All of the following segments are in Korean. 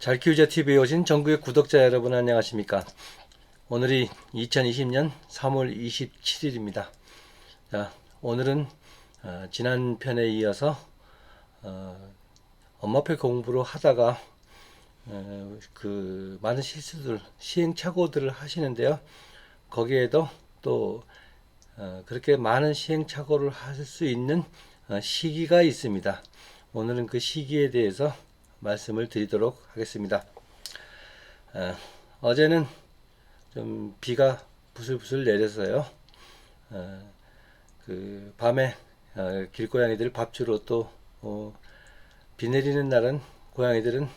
잘 키우자 TV에 오신 전국의 구독자 여러분 안녕하십니까? 오늘이 2020년 3월 27일입니다. 자, 오늘은 지난 편에 이어서 엄마표 공부를 하다가 그 많은 실수들, 시행착오들을 하시는데요. 거기에도 또 그렇게 많은 시행착오를 하실 수 있는 시기가 있습니다. 오늘은 그 시기에 대해서 말씀을 드리도록 하겠습니다. 어제는 좀 비가 부슬부슬 내려서요. 그 밤에 길고양이들 밥 주러 또 비 내리는 날은 고양이들은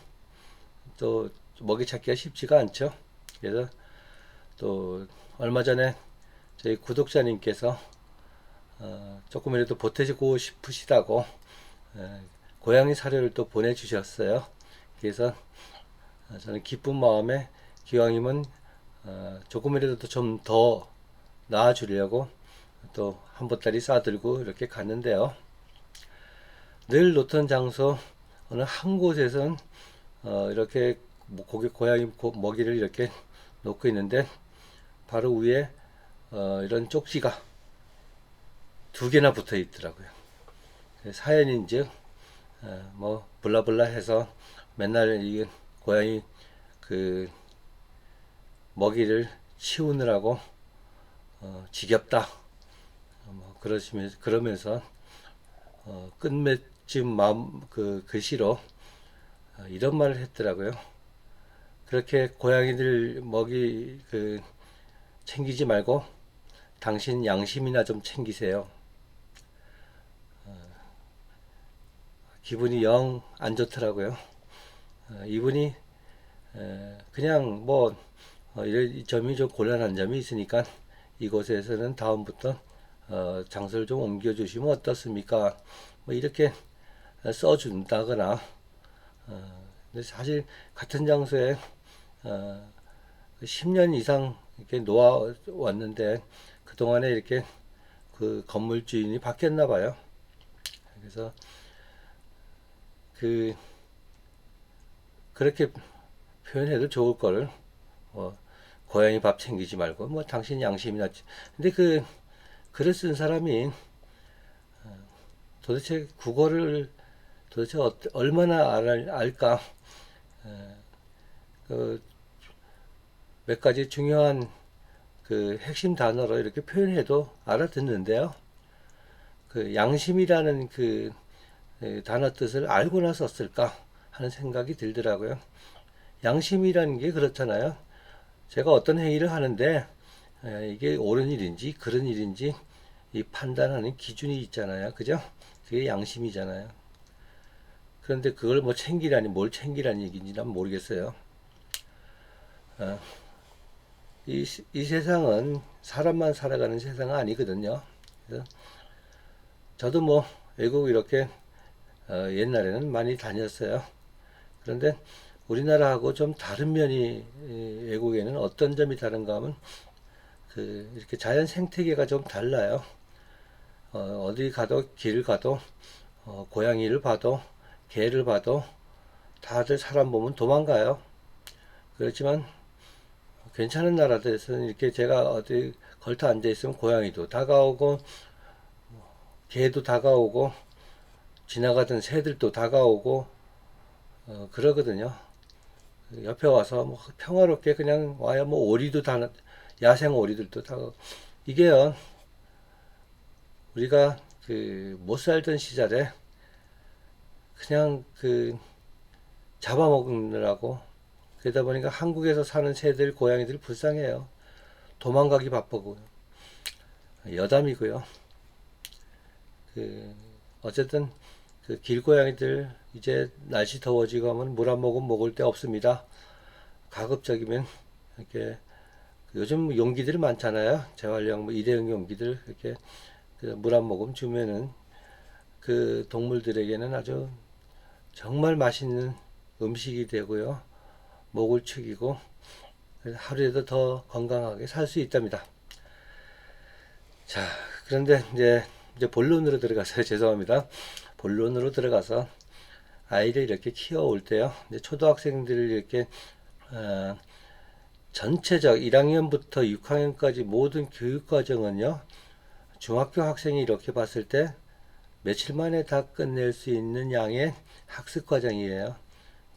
또 먹이 찾기가 쉽지가 않죠. 그래서 또 얼마 전에 저희 구독자님께서 조금이라도 보태주고 싶으시다고 고양이 사료를 또 보내주셨어요. 그래서 저는 기쁜 마음에 기왕이면 조금이라도 좀 더 나아주려고 또 한 보따리 싸들고 이렇게 갔는데요. 늘 놓던 장소 어느 한 곳에선 이렇게 고양이 먹이를 이렇게 놓고 있는데 바로 위에 이런 쪽지가 두 개나 붙어 있더라고요. 사연인즉 뭐 블라블라 해서 맨날 이 고양이 그 먹이를 치우느라고 지겹다 뭐 그러면서 끝맺음 마음 그 글씨로 이런 말을 했더라고요. 그렇게 고양이들 먹이 그 챙기지 말고 당신 양심이나 좀 챙기세요. 기분이 영 안 좋더라고요. 이분이 그냥 뭐 이 점이 좀 곤란한 점이 있으니까 이곳에서는 다음부터 장소를 좀 옮겨 주시면 어떻습니까? 뭐 이렇게 써준다거나 근데 사실 같은 장소에 10년 이상 이렇게 놓아 왔는데 그동안에 이렇게 그 건물 주인이 바뀌었나 봐요. 그래서 그렇게 표현해도 좋을 거를 고양이 밥 챙기지 말고 뭐 당신 양심이 낫지. 근데 그 글을 쓴 사람이 도대체 국어를 도대체 얼마나 알까? 그 몇 가지 중요한 그 핵심 단어로 이렇게 표현해도 알아듣는데요. 그 양심이라는 그 단어 뜻을 알고나 썼을까 하는 생각이 들더라고요. 양심이라는 게 그렇잖아요. 제가 어떤 행위를 하는데 이게 옳은 일인지 그런 일인지 이 판단하는 기준이 있잖아요. 그죠? 그게 양심이잖아요. 그런데 그걸 뭐 챙기라니 뭘 챙기라는 얘기인지 난 모르겠어요. 이 세상은 사람만 살아가는 세상은 아니거든요. 그래서 저도 뭐 외국 이렇게 옛날에는 많이 다녔어요. 그런데 우리나라하고 좀 다른 면이 외국에는 어떤 점이 다른가 하면 이렇게 자연 생태계가 좀 달라요. 어디 가도 길을 가도 고양이를 봐도 개를 봐도 다들 사람 보면 도망가요. 그렇지만 괜찮은 나라들에서는 이렇게 제가 어디 걸터 앉아 있으면 고양이도 다가오고 개도 다가오고 지나가던 새들도 다가오고 그러거든요. 옆에 와서 뭐 평화롭게 그냥 와야 뭐 오리도 다 야생 오리들도 다가오고 이게요 우리가 그 못 살던 시절에 그냥 그 잡아먹느라고 그러다 보니까 한국에서 사는 새들 고양이들 불쌍해요. 도망가기 바쁘고 여담이고요. 어쨌든 그 길고양이들 이제 날씨 더워지고 하면 물 한 모금 먹을 데 없습니다. 가급적이면 이렇게 요즘 용기들 많잖아요. 재활용 뭐 일회용 용기들 이렇게 물 한 모금 주면은 그 동물들에게는 아주 정말 맛있는 음식이 되고요. 목을 축이고 하루에도 더 건강하게 살 수 있답니다. 자, 그런데 이제 본론으로 들어가서 죄송합니다. 본론으로 들어가서 아이를 이렇게 키워올 때요. 이제 초등학생들을 이렇게 전체적 1학년부터 6학년까지 모든 교육 과정은요. 중학교 학생이 이렇게 봤을 때 며칠 만에 다 끝낼 수 있는 양의 학습 과정이에요.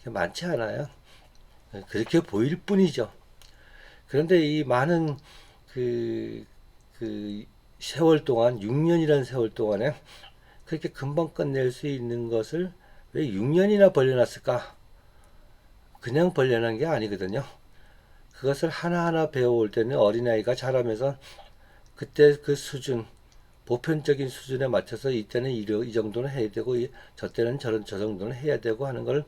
많지 않아요. 그렇게 보일 뿐이죠. 그런데 이 많은 그 세월 동안, 6년이라는 세월 동안에 그렇게 금방 끝낼 수 있는 것을 왜 6년이나 벌려놨을까? 그냥 벌려놓은 게 아니거든요. 그것을 하나하나 배워올 때는 어린아이가 자라면서 그때 그 수준, 보편적인 수준에 맞춰서 이때는 이 정도는 해야 되고, 저 때는 저 정도는 해야 되고 하는 걸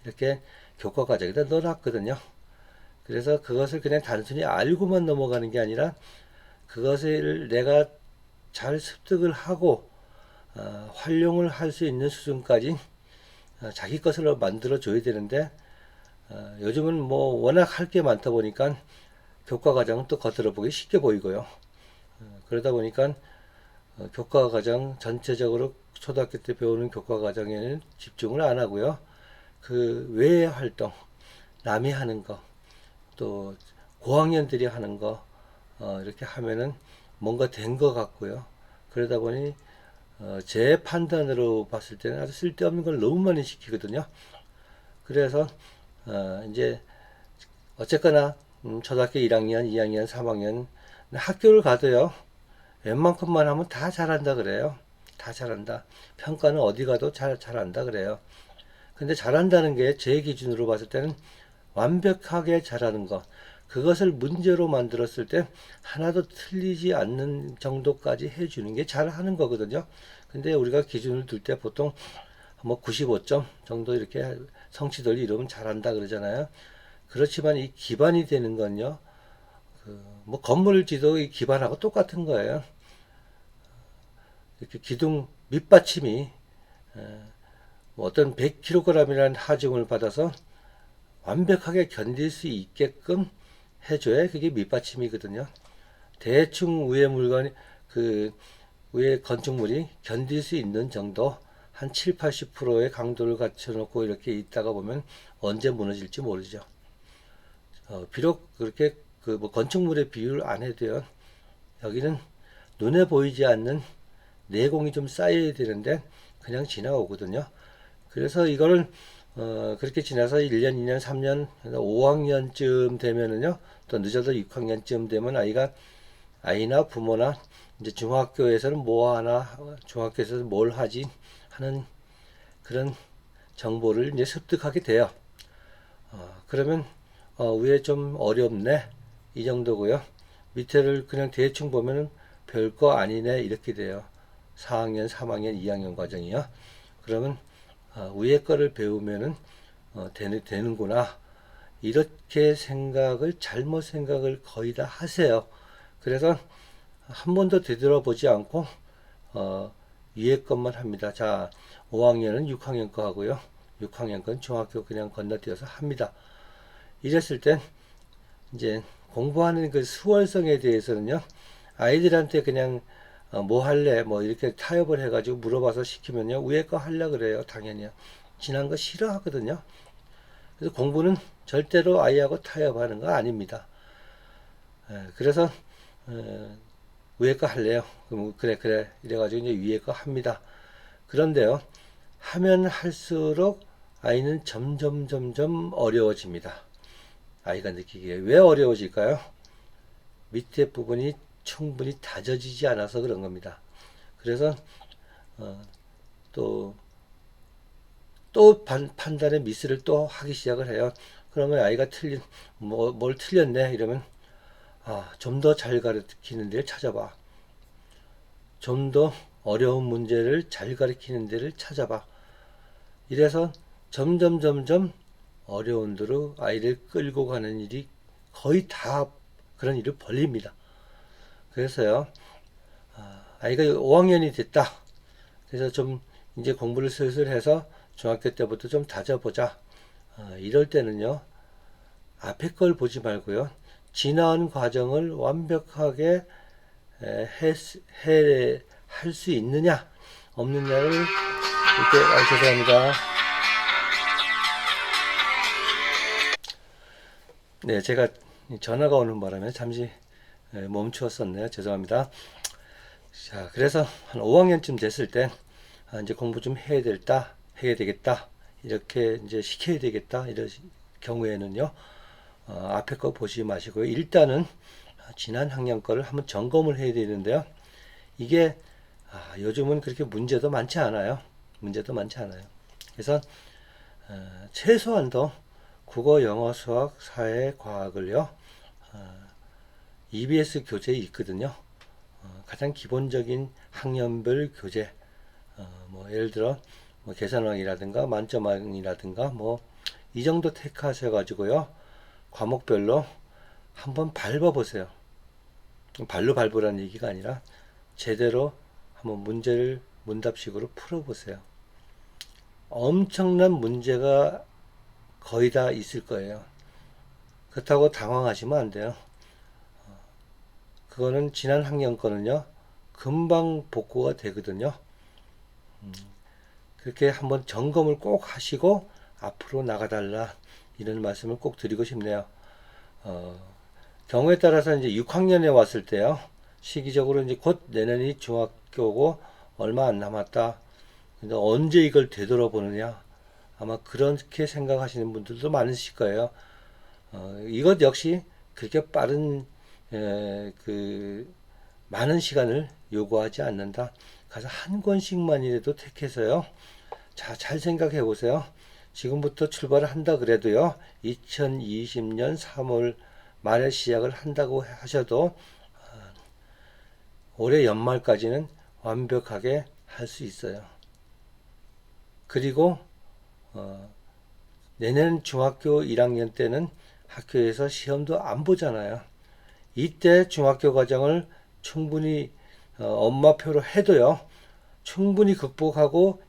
이렇게 교과 과정에다 넣어놨거든요. 그래서 그것을 그냥 단순히 알고만 넘어가는 게 아니라 그것을 내가 잘 습득을 하고 활용을 할 수 있는 수준까지 자기 것으로 만들어 줘야 되는데 요즘은 뭐 워낙 할 게 많다 보니까 교과 과정은 또 겉으로 보기 쉽게 보이고요. 그러다 보니까 교과 과정 전체적으로 초등학교 때 배우는 교과 과정에는 집중을 안 하고요. 그 외의 활동, 남이 하는 거, 또 고학년들이 하는 거 이렇게 하면은 뭔가 된 것 같고요. 그러다 보니 제 판단으로 봤을 때는 아주 쓸데없는 걸 너무 많이 시키거든요. 그래서 이제 어쨌거나 초등학교 1학년, 2학년, 3학년 학교를 가도요. 웬만큼만 하면 다 잘한다 그래요. 다 잘한다. 평가는 어디 가도 잘한다 그래요. 근데 잘한다는 게 제 기준으로 봤을 때는 완벽하게 잘하는 것. 그것을 문제로 만들었을 때 하나도 틀리지 않는 정도까지 해주는 게 잘하는 거거든요. 근데 우리가 기준을 둘 때 보통 뭐 95점 정도 이렇게 성취도를 이루면 잘한다 그러잖아요. 그렇지만 이 기반이 되는 건요. 뭐 건물 지도 이 기반하고 똑같은 거예요. 이렇게 기둥 밑받침이 뭐 어떤 100kg이라는 하중을 받아서 완벽하게 견딜 수 있게끔 해줘야 그게 밑받침이거든요. 대충 위에 물건이 위에 건축물이 견딜 수 있는 정도 한 7, 80%의 강도를 갖춰놓고 이렇게 있다가 보면 언제 무너질지 모르죠. 비록 그렇게 뭐 건축물의 비율 안 해도요. 여기는 눈에 보이지 않는 내공이 좀 쌓여야 되는데 그냥 지나오거든요. 그래서 이거를 그렇게 지나서 1년, 2년, 3년, 5학년쯤 되면은요. 또 늦어도 6학년쯤 되면 아이나 부모나 이제 중학교에서는 뭐 하나, 중학교에서는 뭘 하지 하는 그런 정보를 이제 습득하게 돼요. 그러면 위에 좀 어렵네 이 정도고요. 밑에를 그냥 대충 보면은 별거 아니네 이렇게 돼요. 4학년, 3학년, 2학년 과정이요. 그러면 위에 거를 배우면은 되는구나. 이렇게 잘못 생각을 거의 다 하세요. 그래서 한 번도 되돌아보지 않고 위에 것만 합니다. 자, 5학년은 6학년 거 하고요. 6학년 건 중학교 그냥 건너뛰어서 합니다. 이랬을 땐 이제 공부하는 그 수월성에 대해서는요. 아이들한테 그냥 뭐 할래? 뭐 이렇게 타협을 해가지고 물어봐서 시키면요. 위에 거 하려 그래요. 당연히요. 지난 거 싫어하거든요. 그래서 공부는 절대로 아이하고 타협하는 거 아닙니다. 그래서 위에 거 할래요. 그럼 그래 이래가지고 이제 위에 거 합니다. 그런데요. 하면 할수록 아이는 점점 어려워집니다. 아이가 느끼기에 왜 어려워질까요? 밑에 부분이 충분히 다져지지 않아서 그런 겁니다. 그래서 또 판단의 미스를 또 하기 시작을 해요. 그러면 아이가 뭘 틀렸네 이러면 좀 더 잘 가르치는 데를 찾아봐. 좀 더 어려운 문제를 잘 가르치는 데를 찾아봐. 이래서 점점 어려운 대로 아이를 끌고 가는 일이 거의 다 그런 일을 벌립니다. 그래서요, 아이가 5학년이 됐다. 그래서 좀 이제 공부를 슬슬 해서 중학교 때부터 좀 다져보자. 이럴 때는요, 앞에 걸 보지 말고요, 지나온 과정을 완벽하게 할 수 있느냐, 없느냐를 이렇게, 죄송합니다. 네, 제가 전화가 오는 바람에 잠시 멈추었었네요. 죄송합니다. 자, 그래서 한 5학년쯤 됐을 때 이제 공부 좀 해야 되겠다. 이렇게 이제 시켜야 되겠다. 이런 경우에는요. 앞에 거 보지 마시고요. 일단은 지난 학년 거를 한번 점검을 해야 되는데요. 이게 요즘은 그렇게 문제도 많지 않아요. 문제도 많지 않아요. 그래서 최소한도 국어, 영어, 수학, 사회, 과학을요. EBS 교재에 있거든요. 가장 기본적인 학년별 교재, 뭐 예를 들어 뭐 계산왕이라든가 만점왕이라든가 뭐 이 정도 택하셔가지고요. 과목별로 한번 밟아보세요. 발로 밟으라는 얘기가 아니라 제대로 한번 문제를 문답식으로 풀어보세요. 엄청난 문제가 거의 다 있을 거예요. 그렇다고 당황하시면 안 돼요. 그거는 지난 학년 거는요, 금방 복구가 되거든요. 그렇게 한번 점검을 꼭 하시고 앞으로 나가달라 이런 말씀을 꼭 드리고 싶네요. 어, 경우에 따라서 이제 6학년에 왔을 때요, 시기적으로 이제 곧 내년이 중학교고 얼마 안 남았다. 근데 언제 이걸 되돌아보느냐? 아마 그렇게 생각하시는 분들도 많으실 거예요. 이것 역시 그렇게 빠른 많은 시간을 요구하지 않는다. 가서 한 권씩만이라도 택해서요. 자, 잘 생각해 보세요. 지금부터 출발을 한다 그래도요. 2020년 3월 말에 시작을 한다고 하셔도 올해 연말까지는 완벽하게 할 수 있어요. 그리고 내년 중학교 1학년 때는 학교에서 시험도 안 보잖아요. 이때 중학교 과정을 충분히 엄마표로 해도요. 충분히 극복하고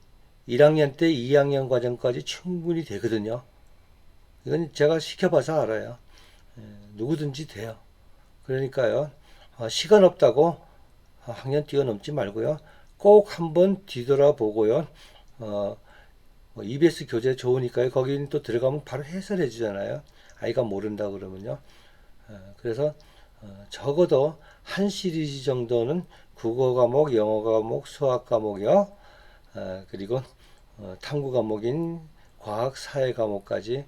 1학년 때 2학년 과정까지 충분히 되거든요. 이건 제가 시켜봐서 알아요. 누구든지 돼요. 그러니까요. 시간 없다고 학년 뛰어넘지 말고요. 꼭 한번 뒤돌아보고요. EBS 교재 좋으니까요. 거기는 또 들어가면 바로 해설해 주잖아요. 아이가 모른다 그러면요. 그래서 적어도 한 시리즈 정도는 국어 과목, 영어 과목, 수학 과목이요. 그리고 탐구 과목인 과학, 사회 과목까지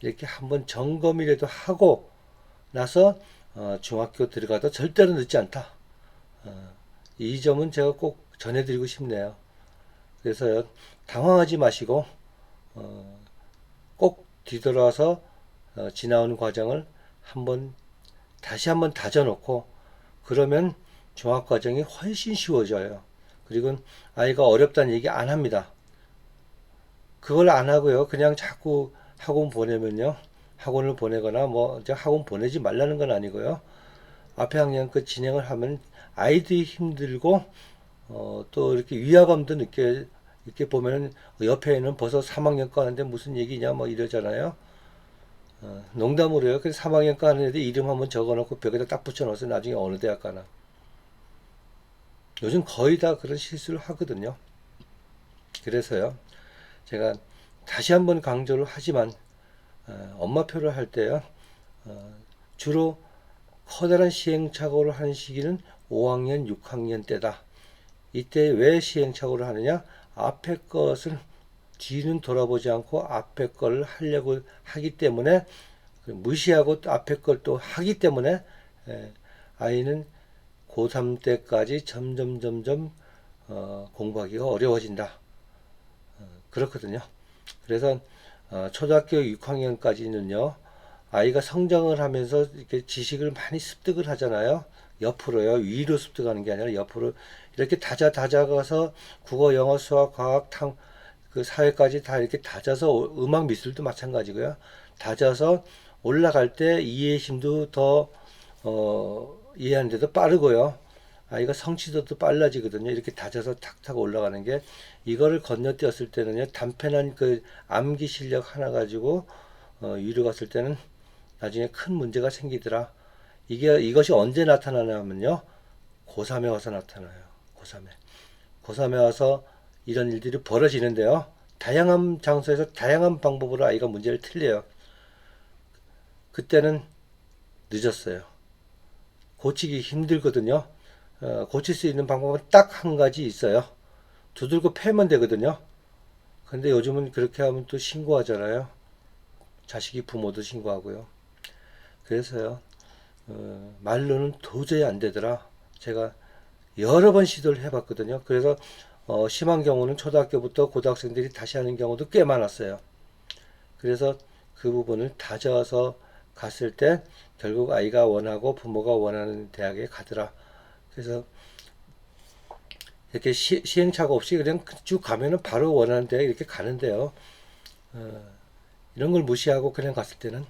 이렇게 한번 점검이라도 하고 나서 중학교 들어가도 절대로 늦지 않다. 이 점은 제가 꼭 전해드리고 싶네요. 그래서 당황하지 마시고 꼭 뒤돌아서 지나온 과정을 다시 한번 다져놓고 그러면 종합 과정이 훨씬 쉬워져요. 그리고 아이가 어렵다는 얘기 안 합니다. 그걸 안 하고요. 그냥 자꾸 학원 보내면요. 학원을 보내거나 뭐 학원 보내지 말라는 건 아니고요. 앞에 학년 그 진행을 하면 아이들이 힘들고 또 이렇게 위화감도 이렇게 보면은 옆에는 벌써 3학년 거 하는데 무슨 얘기냐 뭐 이러잖아요. 농담으로요. 그래서 3학년 거 하는 애들 이름 한번 적어놓고 벽에다 딱 붙여놓으세요. 나중에 어느 대학 가나. 요즘 거의 다 그런 실수를 하거든요. 그래서요. 제가 다시 한번 강조를 하지만 엄마표를 할 때요. 주로 커다란 시행착오를 하는 시기는 5학년, 6학년 때다. 이때 왜 시행착오를 하느냐? 앞에 것을 뒤는 돌아보지 않고 앞에 걸 하려고 하기 때문에 무시하고 앞에 걸 또 하기 때문에 아이는 고3 때까지 점점 공부하기가 어려워진다. 그렇거든요. 그래서 초등학교 6학년까지는요. 아이가 성장을 하면서 이렇게 지식을 많이 습득을 하잖아요. 옆으로요. 위로 습득하는 게 아니라 옆으로 이렇게 다져가서 국어, 영어, 수학, 과학, 그 사회까지 다 이렇게 다져서 음악 미술도 마찬가지고요. 다져서 올라갈 때 이해심도 더 이해하는 데도 빠르고요. 아이가 성취도도 빨라지거든요. 이렇게 다져서 탁탁 올라가는 게 이거를 건너뛰었을 때는요. 단편한 그 암기 실력 하나 가지고 위로 갔을 때는 나중에 큰 문제가 생기더라. 이것이 언제 나타나냐면요. 고3에 와서 나타나요. 고3에. 고3에 와서 이런 일들이 벌어지는데요. 다양한 장소에서 다양한 방법으로 아이가 문제를 틀려요. 그때는 늦었어요. 고치기 힘들거든요. 고칠 수 있는 방법은 딱 한 가지 있어요. 두들겨 패면 되거든요. 근데 요즘은 그렇게 하면 또 신고하잖아요. 자식이 부모도 신고하고요. 그래서요, 말로는 도저히 안 되더라. 제가 여러 번 시도를 해봤거든요. 그래서 심한 경우는 초등학교부터 고등학생들이 다시 하는 경우도 꽤 많았어요. 그래서 그 부분을 다져서 갔을 때 결국 아이가 원하고 부모가 원하는 대학에 가더라. 그래서 이렇게 시행착오 없이 그냥 쭉 가면은 바로 원하는 대학에 이렇게 가는데요. 이런 걸 무시하고 그냥 갔을 때는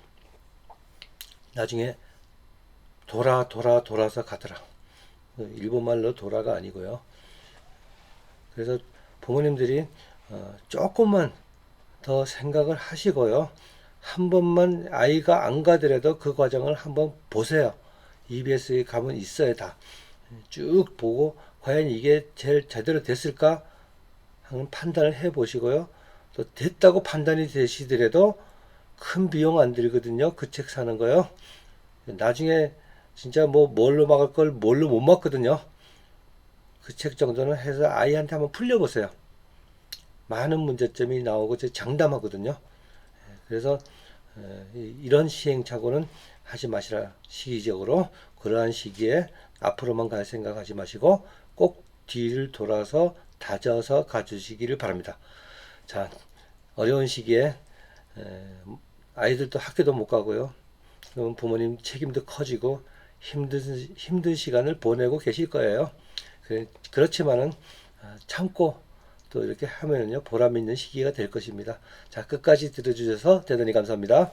나중에 돌아서 가더라. 일본말로 돌아가 아니고요. 그래서 부모님들이 조금만 더 생각을 하시고요. 한 번만 아이가 안 가더라도 그 과정을 한번 보세요. EBS에 가면 있어요, 다. 쭉 보고 과연 이게 제일 제대로 됐을까 하는 판단을 해 보시고요. 또 됐다고 판단이 되시더라도 큰 비용 안 들거든요. 그 책 사는 거요. 나중에 진짜 뭐 뭘로 막을 걸 뭘로 못 막거든요. 그 책 정도는 해서 아이한테 한번 풀려보세요. 많은 문제점이 나오고 장담하거든요. 그래서 이런 시행착오는 하지 마시라. 시기적으로 그러한 시기에 앞으로만 갈 생각하지 마시고 꼭 뒤를 돌아서 다져서 가주시기를 바랍니다. 자, 어려운 시기에 아이들도 학교도 못 가고요. 그럼 부모님 책임도 커지고 힘든 시간을 보내고 계실 거예요. 그렇지만은 참고 또 이렇게 하면은요 보람 있는 시기가 될 것입니다. 자, 끝까지 들어주셔서 대단히 감사합니다.